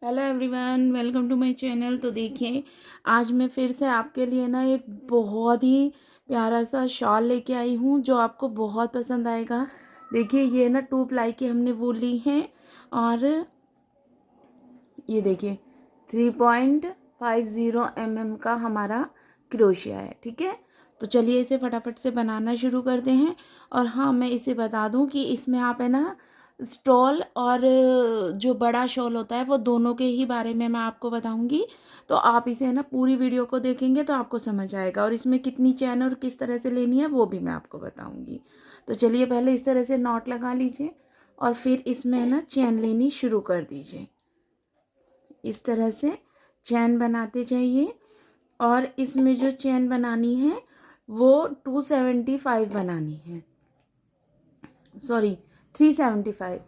Hello everyone, welcome to my channel. तो देखिए, आज मैं फिर से आपके लिए ना एक बहुत ही प्यारा सा शॉल लेके आई हूँ जो आपको बहुत पसंद आएगा। देखिए, ये ना 2 प्लाई की हमने वो ली है और ये देखिए 3.50 का हमारा क्रोशिया है। ठीक है, तो चलिए इसे फटाफट से बनाना शुरू करते हैं। और हाँ, मैं इसे बता दूं कि इसमें आप है ना स्टॉल और जो बड़ा शॉल होता है वो दोनों के ही बारे में मैं आपको बताऊंगी। तो आप इसे है ना पूरी वीडियो को देखेंगे तो आपको समझ आएगा, और इसमें कितनी चैन और किस तरह से लेनी है वो भी मैं आपको बताऊंगी। तो चलिए पहले इस तरह से नॉट लगा लीजिए और फिर इसमें है ना चैन लेनी शुरू कर दीजिए। इस तरह से चैन बनाते जाइए और इसमें जो चैन बनानी है वो 275 बनानी है, सॉरी 375।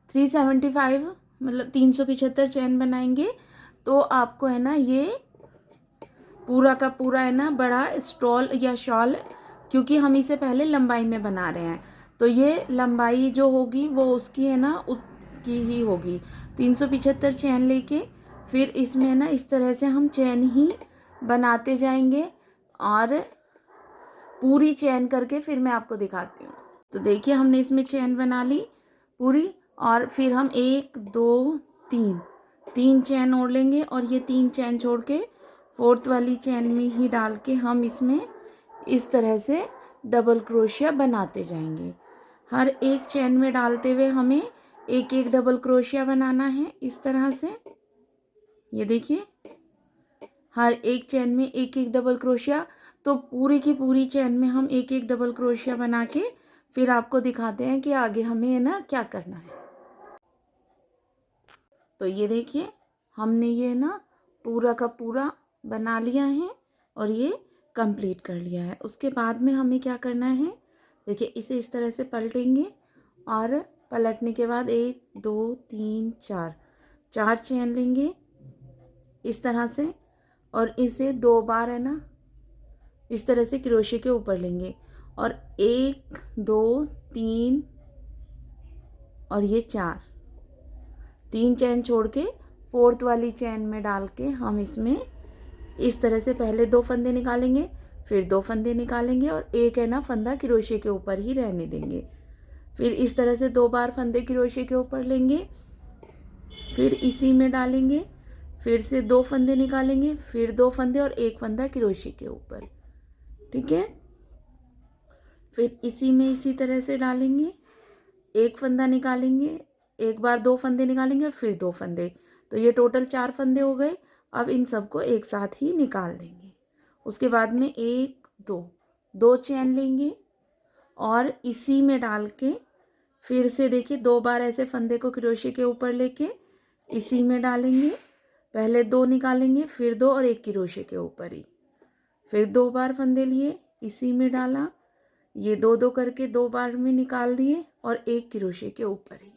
375 मतलब 375 चैन बनाएंगे तो आपको है ना ये पूरा का पूरा है ना बड़ा स्टॉल या शॉल, क्योंकि हम इसे पहले लंबाई में बना रहे हैं तो ये लंबाई जो होगी वो उसकी है ना उसकी ही होगी। 375 चैन लेके फिर इसमें ना इस तरह से हम चैन ही बनाते जाएंगे और पूरी चैन करके फिर मैं आपको दिखाती हूँ। तो देखिए, हमने इसमें चैन बना ली पूरी, और फिर हम 1 2 3 चैन ओढ़ लेंगे और ये 3 चैन छोड़ के फोर्थ वाली चैन में ही डाल के हम इसमें इस तरह से डबल क्रोशिया बनाते जाएंगे। हर एक चैन में डालते हुए हमें एक एक डबल क्रोशिया बनाना है इस तरह से। ये देखिए, हर एक चैन में एक एक डबल क्रोशिया। तो पूरी की पूरी चैन में हम एक एक डबल क्रोशिया बना के फिर आपको दिखाते हैं कि आगे हमें है ना क्या करना है। तो ये देखिए, हमने ये ना पूरा का पूरा बना लिया है और ये कंप्लीट कर लिया है। उसके बाद में हमें क्या करना है, देखिए इसे इस तरह से पलटेंगे और पलटने के बाद 1 2 3 4 4 चैन लेंगे इस तरह से, और इसे 2 बार है ना इस तरह से क्रोशे के ऊपर लेंगे और 1 2 3 और ये 4 3 चैन छोड़ के फोर्थ वाली चैन में डाल के हम इसमें इस तरह से पहले 2 फंदे निकालेंगे, फिर 2 फंदे निकालेंगे और एक है ना फंदा क्रोशे के ऊपर ही रहने देंगे। फिर इस तरह से 2 बार फंदे क्रोशे के ऊपर लेंगे, फिर इसी में डालेंगे, फिर से 2 फंदे निकालेंगे, फिर 2 फंदे और एक फंदा क्रोशे के ऊपर। ठीक है, फिर इसी में इसी तरह से डालेंगे, एक फंदा निकालेंगे, एक बार 2 फंदे निकालेंगे और फिर 2 फंदे। तो ये टोटल 4 फंदे हो गए। अब इन सबको एक साथ ही निकाल देंगे। उसके बाद में 1 2 चैन लेंगे और इसी में डाल के फिर से देखिए 2 बार ऐसे फंदे को क्रोशे के ऊपर लेके इसी में डालेंगे। पहले 2 निकालेंगे, फिर 2 और एक क्रोशे के ऊपर ही, फिर 2 बार फंदे लिए इसी में डाला, ये 2 2 करके 2 बार में निकाल दिए और एक क्रोशे के ऊपर ही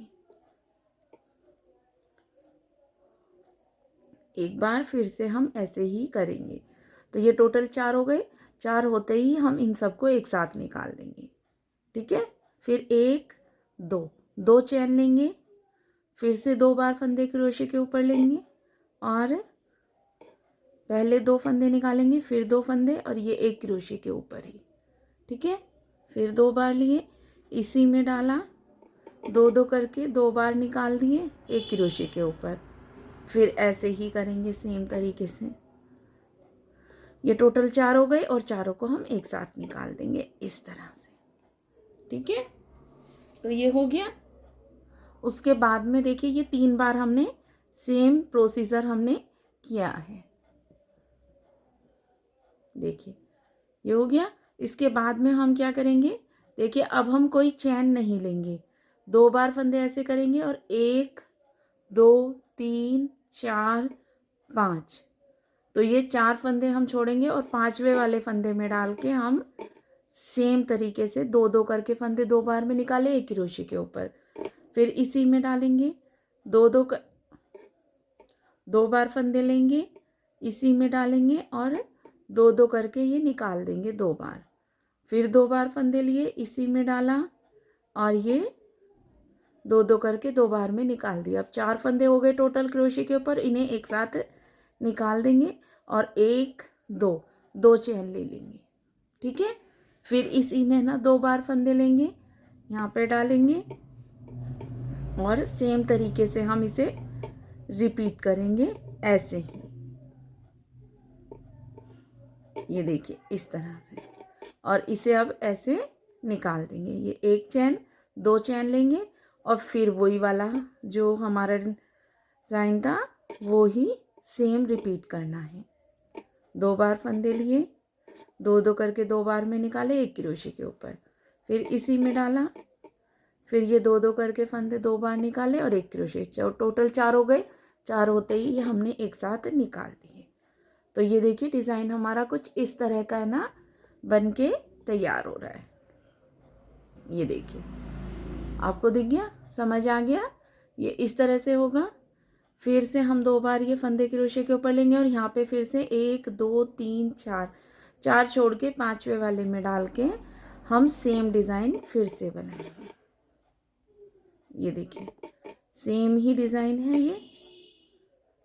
एक बार फिर से हम ऐसे ही करेंगे। तो ये टोटल 4 हो गए। 4 होते ही हम इन सबको एक साथ निकाल देंगे। ठीक है, फिर 1 2 चैन लेंगे, फिर से 2 बार फंदे क्रोशे के ऊपर लेंगे और पहले 2 फंदे निकालेंगे, फिर 2 फंदे और ये एक क्रोशे के ऊपर ही। ठीक है, फिर 2 बार लिए इसी में डाला, 2 2 करके 2 बार निकाल दिए एक क्रोशे के ऊपर। फिर ऐसे ही करेंगे सेम तरीके से। ये टोटल 4 हो गए और चारों को हम एक साथ निकाल देंगे इस तरह से। ठीक है, तो ये हो गया। उसके बाद में देखिए ये 3 बार हमने सेम प्रोसीजर हमने किया है। देखिए ये हो गया। इसके बाद में हम क्या करेंगे, देखिए अब हम कोई चैन नहीं लेंगे, 2 बार फंदे ऐसे करेंगे और 1 2 3 4 5। तो ये 4 फंदे हम छोड़ेंगे और 5वें वाले फंदे में डाल के हम सेम तरीके से 2 2 करके फंदे 2 बार में निकाले एक क्रोशे के ऊपर, फिर इसी में डालेंगे, 2 बार फंदे लेंगे इसी में डालेंगे और 2 2 करके ये निकाल देंगे 2 बार। फिर 2 बार फंदे लिए इसी में डाला और ये दो दो करके 2 बार में निकाल दिया। अब 4 फंदे हो गए टोटल क्रोशे के ऊपर, इन्हें एक साथ निकाल देंगे और 1 2 2 चेन ले लेंगे, ठीक है। फिर इसी में ना 2 बार फंदे लेंगे, यहाँ पे डालेंगे और सेम तरीके से हम इसे रिपीट करेंगे ऐसे ही। ये देखिए इस तरह से, और इसे अब ऐसे निकाल देंगे। ये 1 चैन 2 चैन लेंगे और फिर वही वाला जो हमारा डिजाइन था वो ही सेम रिपीट करना है। 2 बार फंदे लिए, 2 2 करके 2 बार में निकाले एक क्रोशे के ऊपर, फिर इसी में डाला, फिर ये 2 2 करके फंदे 2 बार निकाले और एक क्रोशे, टोटल 4 हो गए। 4 होते ही ये हमने एक साथ निकाल दिए। तो ये देखिए डिज़ाइन हमारा कुछ इस तरह का है ना, बन के तैयार हो रहा है। ये देखिए आपको दिख गया, समझ आ गया, ये इस तरह से होगा। फिर से हम 2 बार ये फंदे क्रोशे के ऊपर लेंगे और यहाँ पे फिर से 1 2 3 4 4 छोड़ के 5वें वाले में डाल के हम सेम डिज़ाइन फिर से बनाएंगे। ये देखिए सेम ही डिज़ाइन है ये।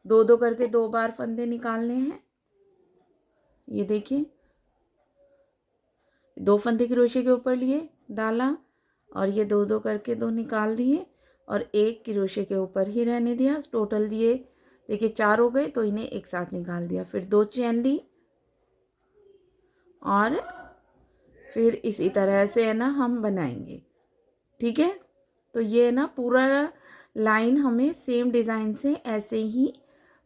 2 2 करके 2 बार फंदे निकालने हैं। ये देखिए 2 फंदे क्रोशे के ऊपर लिए, डाला और ये 2 2 करके 2 निकाल दिए और एक क्रोशे के ऊपर ही रहने दिया। टोटल दिए देखिए 4 हो गए, तो इन्हें एक साथ निकाल दिया। फिर 2 चैन ली और फिर इसी तरह से है ना हम बनाएंगे, ठीक है। तो ये ना पूरा लाइन हमें सेम डिज़ाइन से ऐसे ही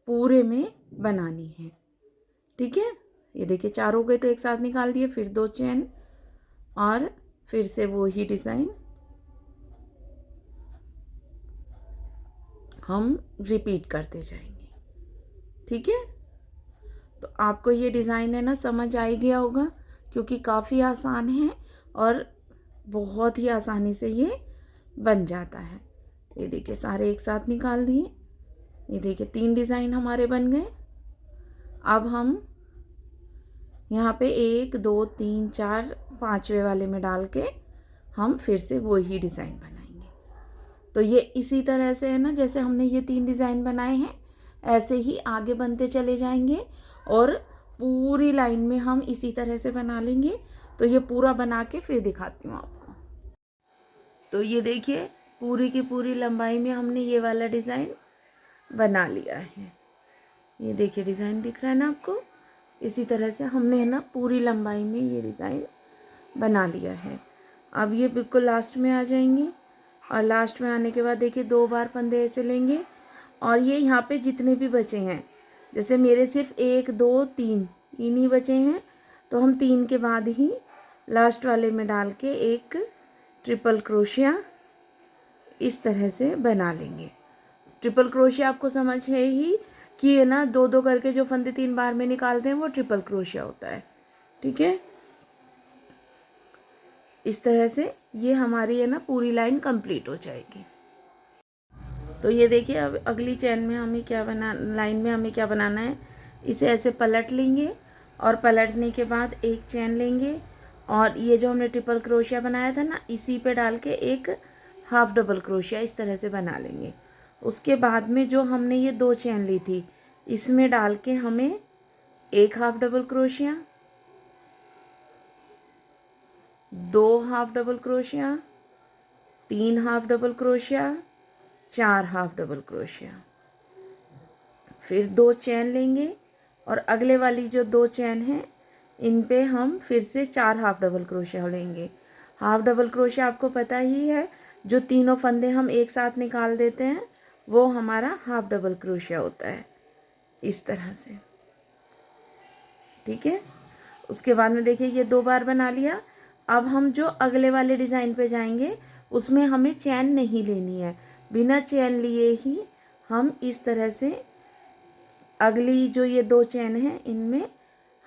पूरे में बनानी है, ठीक है। ये देखिए 4 हो गए तो एक साथ निकाल दिए, फिर 2 चैन और फिर से वो ही डिज़ाइन हम रिपीट करते जाएंगे, ठीक है। तो आपको ये डिज़ाइन है ना समझ आ ही गया होगा, क्योंकि काफ़ी आसान है और बहुत ही आसानी से ये बन जाता है। ये देखिए सारे एक साथ निकाल दिए। ये देखिए 3 डिज़ाइन हमारे बन गए। अब हम यहाँ पे 1 2 3 4 5वें वाले में डाल के हम फिर से वही डिज़ाइन बनाएंगे। तो ये इसी तरह से है ना, जैसे हमने ये 3 डिज़ाइन बनाए हैं ऐसे ही आगे बनते चले जाएंगे और पूरी लाइन में हम इसी तरह से बना लेंगे। तो ये पूरा बना के फिर दिखाती हूँ आपको। तो ये देखिए पूरी की पूरी लंबाई में हमने ये वाला डिज़ाइन बना लिया है। ये देखिए डिज़ाइन दिख रहा है ना आपको। इसी तरह से हमने है ना पूरी लंबाई में ये डिज़ाइन बना लिया है। अब ये बिल्कुल लास्ट में आ जाएंगे और लास्ट में आने के बाद देखिए 2 बार फंदे ऐसे लेंगे और ये यहाँ पे जितने भी बचे हैं, जैसे मेरे सिर्फ 1 2 3 ही बचे हैं, तो हम 3 के बाद ही लास्ट वाले में डाल के एक ट्रिपल क्रोशिया इस तरह से बना लेंगे। ट्रिपल क्रोशिया आपको समझ है ही कि है ना 2 2 करके जो फंदे 3 बार में निकालते हैं वो ट्रिपल क्रोशिया होता है, ठीक है। इस तरह से ये हमारी है ना पूरी लाइन कंप्लीट हो जाएगी। तो ये देखिए अब अगली चैन में हमें क्या लाइन में हमें क्या बनाना है, इसे ऐसे पलट लेंगे और पलटने के बाद एक चैन लेंगे और ये जो हमने ट्रिपल क्रोशिया बनाया था ना इसी पे डाल के एक हाफ डबल क्रोशिया इस तरह से बना लेंगे। उसके बाद में जो हमने ये 2 चैन ली थी इसमें डाल के हमें एक half double crochet, 2 half double crochet, 3 half double crochet, 4 half double crochet, फिर 2 चैन लेंगे और अगले वाली जो 2 चैन हैं इन पे हम फिर से 4 हाफ डबल क्रोशिया लेंगे। हाफ डबल क्रोशिया आपको पता ही है, जो तीनों फंदे हम एक साथ निकाल देते हैं वो हमारा हाफ डबल क्रोशिया होता है, इस तरह से, ठीक है। उसके बाद में देखिए ये 2 बार बना लिया। अब हम जो अगले वाले डिज़ाइन पे जाएंगे उसमें हमें चैन नहीं लेनी है, बिना चैन लिए ही हम इस तरह से अगली जो ये 2 चैन हैं इनमें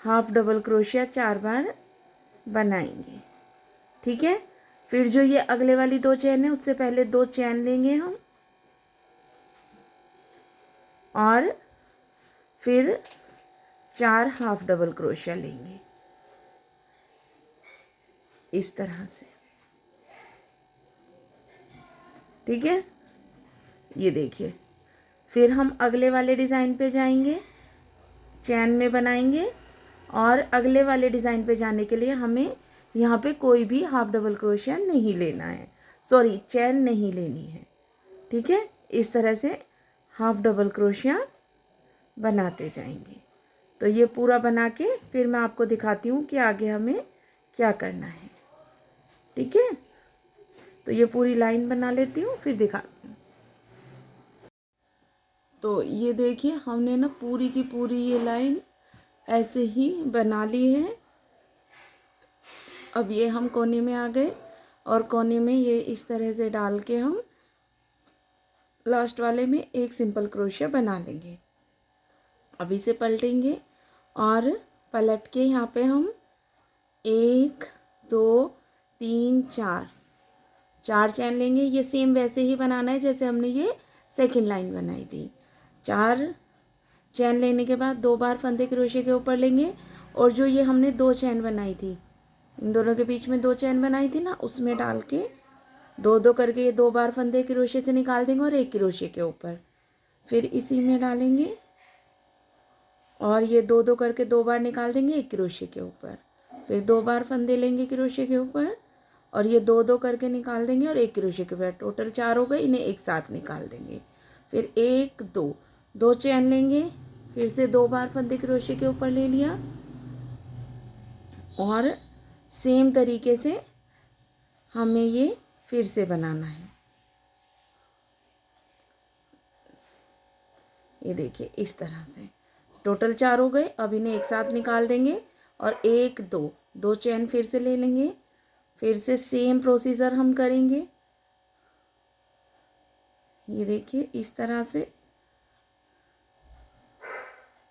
हाफ डबल क्रोशिया 4 बार बनाएंगे, ठीक है। फिर जो ये अगले वाली 2 चैन है उससे पहले 2 चैन लेंगे हम और फिर 4 हाफ डबल क्रोशिया लेंगे इस तरह से। ठीक है, ये देखिए। फिर हम अगले वाले डिज़ाइन पे जाएंगे, चैन में बनाएंगे, और अगले वाले डिज़ाइन पे जाने के लिए हमें यहाँ पे कोई भी हाफ डबल क्रोशिया नहीं लेना है, सॉरी चैन नहीं लेनी है। ठीक है, इस तरह से हाफ डबल क्रोशिया बनाते जाएंगे। तो ये पूरा बना के फिर मैं आपको दिखाती हूँ कि आगे हमें क्या करना है। ठीक है, तो ये पूरी लाइन बना लेती हूँ फिर दिखाती हूँ। तो ये देखिए हमने ना पूरी की पूरी ये लाइन ऐसे ही बना ली है। अब ये हम कोने में आ गए और कोने में ये इस तरह से डाल के हम लास्ट वाले में एक सिंपल क्रोशिया बना लेंगे। अब इसे पलटेंगे और पलट के यहाँ पे हम 1 2 3 4 चैन लेंगे। ये सेम वैसे ही बनाना है जैसे हमने ये सेकंड लाइन बनाई थी। 4 चैन लेने के बाद 2 बार फंदे क्रोशिया के ऊपर लेंगे, और जो ये हमने 2 चैन बनाई थी, इन दोनों के बीच में 2 चैन बनाई थी ना, उसमें डाल के 2 करके ये 2 बार फंदे क्रोशिया से निकाल देंगे और एक क्रोशिया के ऊपर फिर इसी में डालेंगे, और ये 2 करके 2 बार निकाल देंगे एक क्रोशिया के ऊपर, फिर 2 बार फंदे लेंगे क्रोशिया के ऊपर और ये 2 करके निकाल देंगे और एक क्रोशिया के ऊपर। टोटल 4 हो गए, इन्हें एक साथ निकाल देंगे। फिर 1 2 चैन लेंगे, फिर से 2 बार फंदे क्रोशिया के ऊपर ले लिया, और सेम तरीके से हमें ये फिर से बनाना है। ये देखिए इस तरह से टोटल 4 हो गए। अब इन्हें एक साथ निकाल देंगे और 1 2 चैन फिर से ले लेंगे, फिर से सेम प्रोसीजर हम करेंगे। ये देखिए इस तरह से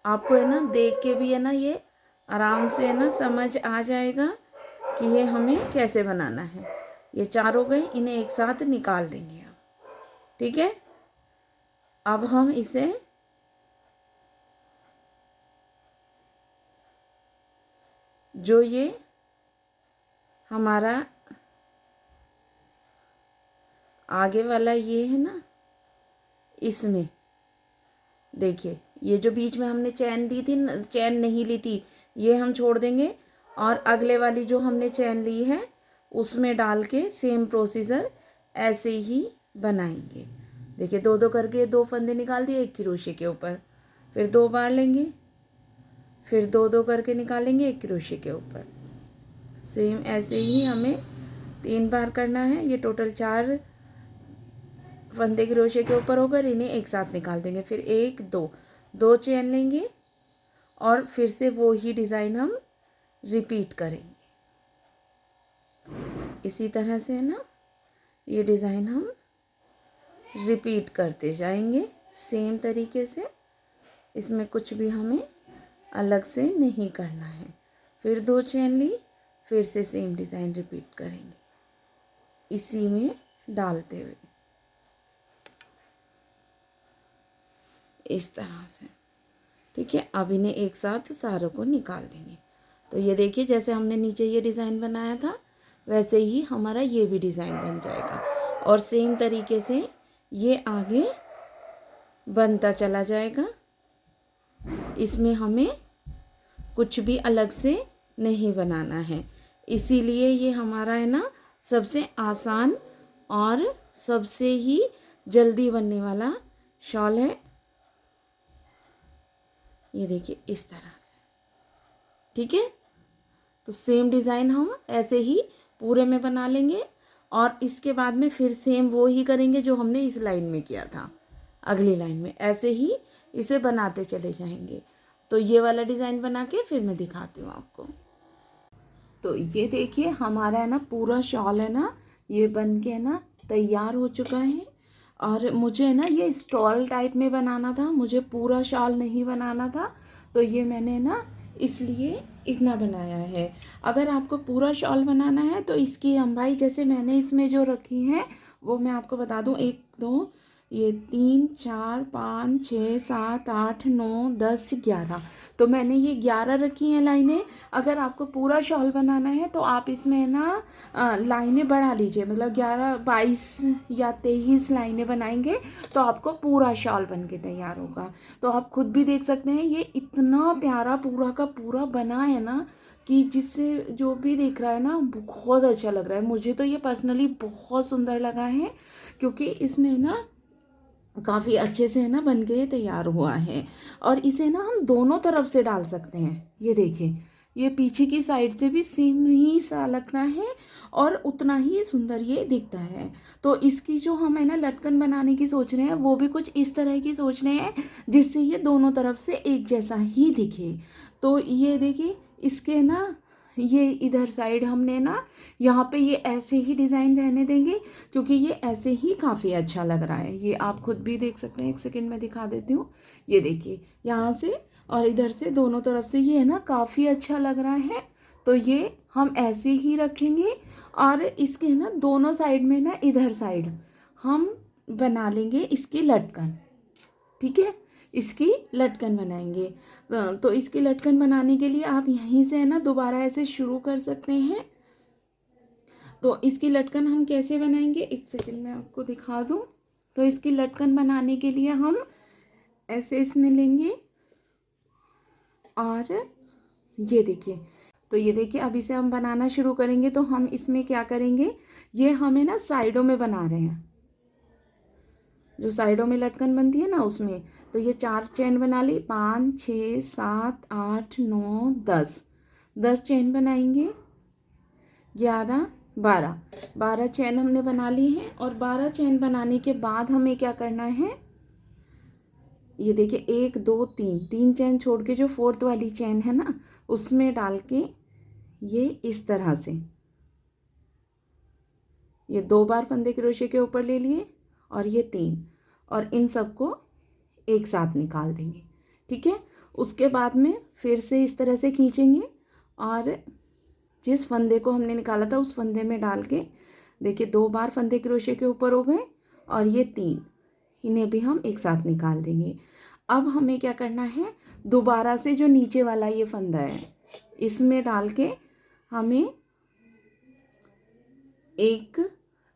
आपको है ना देख के भी है ना ये आराम से है ना समझ आ जाएगा कि ये हमें कैसे बनाना है। ये 4 हो गए, इन्हें एक साथ निकाल देंगे अब। ठीक है, अब हम इसे जो ये हमारा आगे वाला ये है ना, इसमें देखिए ये जो बीच में हमने चैन दी थी, चैन नहीं ली थी, ये हम छोड़ देंगे और अगले वाली जो हमने चैन ली है उसमें डाल के सेम प्रोसीजर ऐसे ही बनाएंगे। देखिए 2 करके 2 फंदे निकाल दिए एक क्रोशिया के ऊपर, फिर 2 बार लेंगे, फिर 2 करके निकालेंगे एक क्रोशिया के ऊपर। सेम ऐसे ही हमें 3 बार करना है। ये टोटल 4 फंदे क्रोशिया के ऊपर होकर इन्हें एक साथ निकाल देंगे। फिर 1 2 चैन लेंगे और फिर से वो ही डिज़ाइन हम रिपीट करेंगे। इसी तरह से है ना ये डिज़ाइन हम रिपीट करते जाएंगे सेम तरीके से। इसमें कुछ भी हमें अलग से नहीं करना है। फिर 2 चैन ली, फिर से सेम डिज़ाइन रिपीट करेंगे इसी में डालते हुए इस तरह से। ठीक है, अब इन्हें एक साथ सारों को निकाल देंगे। तो ये देखिए जैसे हमने नीचे ये डिज़ाइन बनाया था वैसे ही हमारा ये भी डिज़ाइन बन जाएगा, और सेम तरीके से ये आगे बनता चला जाएगा। इसमें हमें कुछ भी अलग से नहीं बनाना है, इसीलिए ये हमारा है ना सबसे आसान और सबसे ही जल्दी बनने वाला शॉल है। ये देखिए इस तरह से। ठीक है, तो सेम डिज़ाइन हम ऐसे ही पूरे में बना लेंगे और इसके बाद में फिर सेम वो ही करेंगे जो हमने इस लाइन में किया था। अगली लाइन में ऐसे ही इसे बनाते चले जाएंगे। तो ये वाला डिज़ाइन बना के फिर मैं दिखाती हूँ आपको। तो ये देखिए हमारा है ना पूरा शॉल है ना ये बन के है ना तैयार हो चुका है। और मुझे है ना ये स्टॉल टाइप में बनाना था, मुझे पूरा शॉल नहीं बनाना था, तो ये मैंने ना इसलिए इतना बनाया है। अगर आपको पूरा शॉल बनाना है तो इसकी लंबाई जैसे मैंने इसमें जो रखी है वो मैं आपको बता दूं, 1 2 ये 3 4 5 6 7 8 9 10 11, तो मैंने ये 11 रखी हैं लाइनें। अगर आपको पूरा शॉल बनाना है तो आप इसमें ना लाइनें बढ़ा लीजिए, मतलब 11 22 या 23 लाइनें बनाएंगे तो आपको पूरा शॉल बन के तैयार होगा। तो आप खुद भी देख सकते हैं ये इतना प्यारा पूरा का पूरा बना है ना, कि जिससे जो भी देख रहा है ना बहुत अच्छा लग रहा है। मुझे तो ये पर्सनली बहुत सुंदर लगा है, क्योंकि इसमें ना काफ़ी अच्छे से है ना बन के तैयार हुआ है। और इसे ना हम दोनों तरफ से डाल सकते हैं। ये देखिए, ये पीछे की साइड से भी सेम ही सा लगता है और उतना ही सुंदर ये दिखता है। तो इसकी जो हम है ना लटकन बनाने की सोच रहे हैं वो भी कुछ इस तरह की सोच रहे हैं जिससे ये दोनों तरफ से एक जैसा ही दिखे। तो ये देखिए, इसके ना ये इधर साइड हमने ना यहाँ पे ये ऐसे ही डिज़ाइन रहने देंगे, क्योंकि ये ऐसे ही काफ़ी अच्छा लग रहा है। ये आप खुद भी देख सकते हैं, एक सेकंड में दिखा देती हूँ। ये देखिए, यहाँ से और इधर से दोनों तरफ से ये है ना काफ़ी अच्छा लग रहा है। तो ये हम ऐसे ही रखेंगे और इसके ना दोनों साइड में ना इधर साइड हम बना लेंगे इसकी लटकन। ठीक है, इसकी लटकन बनाएंगे। तो इसकी लटकन बनाने के लिए आप यहीं से है ना दोबारा ऐसे शुरू कर सकते हैं। तो इसकी लटकन हम कैसे बनाएंगे, एक सेकंड में आपको दिखा दूँ। तो इसकी लटकन बनाने के लिए हम ऐसे इसमें लेंगे और ये देखिए, तो ये देखिए अब इसे हम बनाना शुरू करेंगे। तो हम इसमें क्या करेंगे, ये हमें ना साइडों में बना रहे हैं, जो साइडों में लटकन बनती है ना उसमें। तो ये 4 चेन बना ली, 5 6 7 8 9 10, 10 चेन बनाएंगे, 11 12, 12 चेन हमने बना ली हैं। और 12 चेन बनाने के बाद हमें क्या करना है, ये देखिए 1 2 3, 3 चेन छोड़ के जो 4th वाली चेन है ना उसमें डाल के ये इस तरह से ये 2 बार फंदे क्रोशे के ऊपर ले लिए और ये 3, और इन सबको एक साथ निकाल देंगे। ठीक है, उसके बाद में फिर से इस तरह से खींचेंगे और जिस फंदे को हमने निकाला था उस फंदे में डाल के देखिए 2 बार फंदे क्रोशे के ऊपर हो गए और ये 3, इन्हें भी हम एक साथ निकाल देंगे। अब हमें क्या करना है, दोबारा से जो नीचे वाला ये फंदा है इसमें डाल के हमें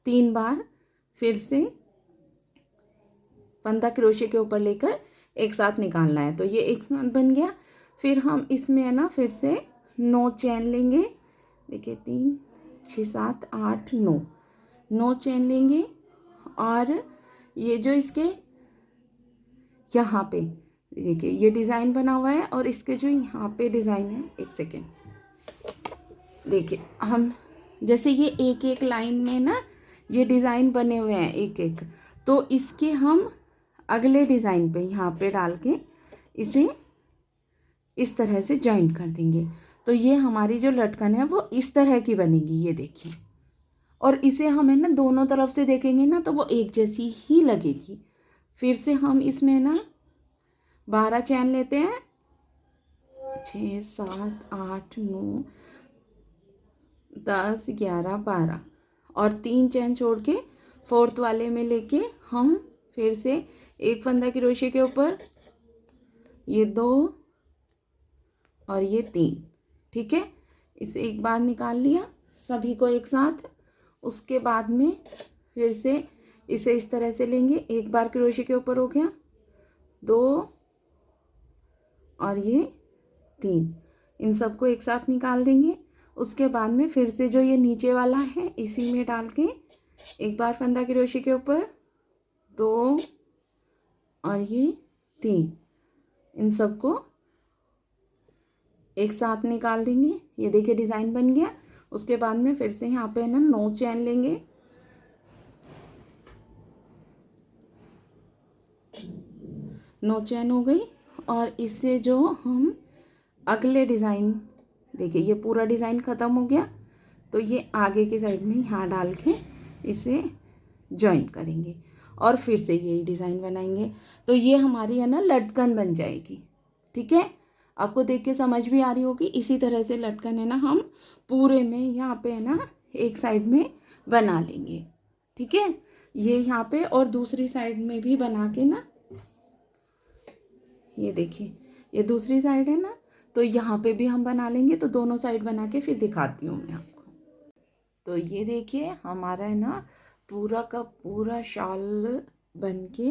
3 बार फिर से फंदा क्रोशे के ऊपर लेकर एक साथ निकालना है। तो ये एक साथ बन गया। फिर हम इसमें है ना फिर से 9 चेन लेंगे, देखिए 3 6 7 8 9, 9 चेन लेंगे और ये जो इसके यहाँ पे देखिए ये डिज़ाइन बना हुआ है और इसके जो यहाँ पे डिज़ाइन है, एक सेकेंड देखिए, हम जैसे ये एक एक लाइन में ना ये डिज़ाइन बने हुए हैं एक एक, तो इसके हम अगले डिज़ाइन पे यहाँ पे डाल के इसे इस तरह से जॉइन कर देंगे। तो ये हमारी जो लटकन है वो इस तरह की बनेगी, ये देखिए। और इसे हमें ना दोनों तरफ से देखेंगे ना तो वो एक जैसी ही लगेगी। फिर से हम इसमें ना 12 चैन लेते हैं, 6 7 8 9 10 11 12, और 3 चैन छोड़ के 4th वाले में लेके हम फिर से एक फंदा क्रोशे के ऊपर ये 2 और ये 3। ठीक है, इसे एक बार निकाल लिया सभी को एक साथ। उसके बाद में फिर से इसे इस तरह से लेंगे, एक बार क्रोशे के ऊपर हो गया, 2 और ये 3, इन सबको एक साथ निकाल देंगे। उसके बाद में फिर से जो ये नीचे वाला है इसी में डाल के एक बार फंदा क्रोशे के ऊपर, 2 और ये 3, इन सबको एक साथ निकाल देंगे। ये देखिए डिज़ाइन बन गया। उसके बाद में फिर से यहाँ पे ना 9 चैन लेंगे, 9 चैन हो गई। और इससे जो हम अगले डिज़ाइन देखिए ये पूरा डिज़ाइन ख़त्म हो गया, तो ये आगे की साइड में यहाँ डाल के इसे जॉइन करेंगे और फिर से यही डिज़ाइन बनाएंगे। तो ये हमारी है ना लटकन बन जाएगी। ठीक है, आपको देख के समझ भी आ रही होगी। इसी तरह से लटकन है ना हम पूरे में यहाँ पे है ना एक साइड में बना लेंगे। ठीक है, ये यहाँ पे, और दूसरी साइड में भी बना के ना, ये देखिए ये दूसरी साइड है ना, तो यहाँ पे भी हम बना लेंगे। तो दोनों साइड बना के फिर दिखाती हूँ मैं आपको। तो ये देखिए हमारा है ना पूरा का पूरा शॉल बन के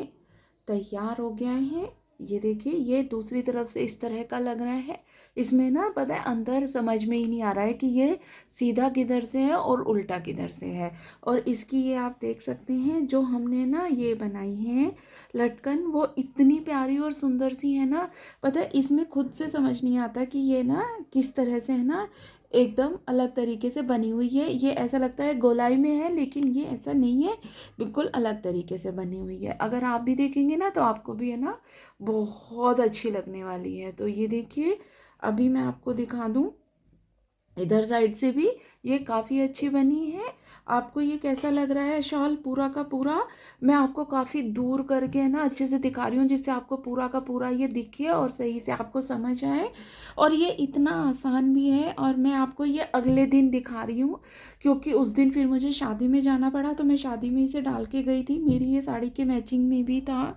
तैयार हो गया है। ये देखिए ये दूसरी तरफ से इस तरह का लग रहा है। इसमें ना पता है अंदर समझ में ही नहीं आ रहा है कि ये सीधा किधर से है और उल्टा किधर से है। और इसकी ये आप देख सकते हैं जो हमने ना ये बनाई है लटकन, वो इतनी प्यारी और सुंदर सी है ना, पता है इसमें खुद से समझ नहीं आता कि ये ना किस तरह से है ना एकदम अलग तरीके से बनी हुई है। ये ऐसा लगता है गोलाई में है, लेकिन ये ऐसा नहीं है, बिल्कुल अलग तरीके से बनी हुई है। अगर आप भी देखेंगे ना तो आपको भी है ना बहुत अच्छी लगने वाली है। तो ये देखिए अभी मैं आपको दिखा दूँ, इधर साइड से भी ये काफ़ी अच्छी बनी है। आपको ये कैसा लग रहा है शॉल पूरा का पूरा? मैं आपको काफ़ी दूर करके है ना अच्छे से दिखा रही हूँ, जिससे आपको पूरा का पूरा ये दिखे और सही से आपको समझ आए। और ये इतना आसान भी है, और मैं आपको ये अगले दिन दिखा रही हूँ क्योंकि उस दिन फिर मुझे शादी में जाना पड़ा, तो मैं शादी में इसे डाल के गई थी, मेरी ये साड़ी के मैचिंग में भी था।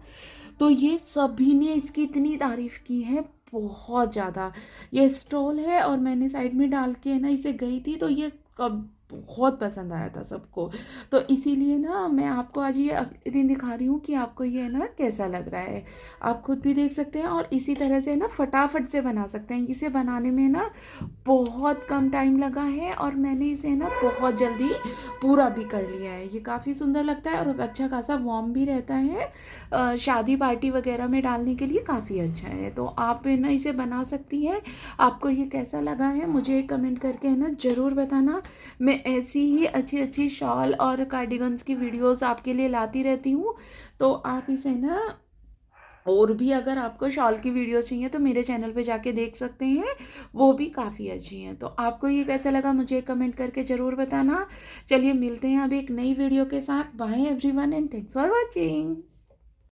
तो ये सभी ने इसकी इतनी तारीफ़ की है, बहुत ज़्यादा। ये स्टॉल है और मैंने साइड में डाल के ना इसे गई थी, तो ये कब बहुत पसंद आया था सबको। तो इसीलिए ना मैं आपको आज ये अगले दिन दिखा रही हूँ कि आपको ये ना कैसा लग रहा है। आप खुद भी देख सकते हैं, और इसी तरह से ना फटाफट से बना सकते हैं। इसे बनाने में ना बहुत कम टाइम लगा है, और मैंने इसे ना बहुत जल्दी पूरा भी कर लिया है। ये काफ़ी सुंदर लगता है और अच्छा खासा वार्म भी रहता है, शादी पार्टी वगैरह में डालने के लिए काफ़ी अच्छा है। तो आप ना इसे बना सकती हैं। आपको ये कैसा लगा है मुझे कमेंट करके है ना ज़रूर बताना। मैं ऐसी ही अच्छी अच्छी शॉल और कार्डिगन्स की वीडियोस आपके लिए लाती रहती हूँ। तो आप इसे ना, और भी अगर आपको शॉल की वीडियोस चाहिए तो मेरे चैनल पे जाके देख सकते हैं, वो भी काफ़ी अच्छी हैं। तो आपको ये कैसा लगा मुझे कमेंट करके ज़रूर बताना। चलिए मिलते हैं अब एक नई वीडियो के साथ। Bye everyone and thanks for watching.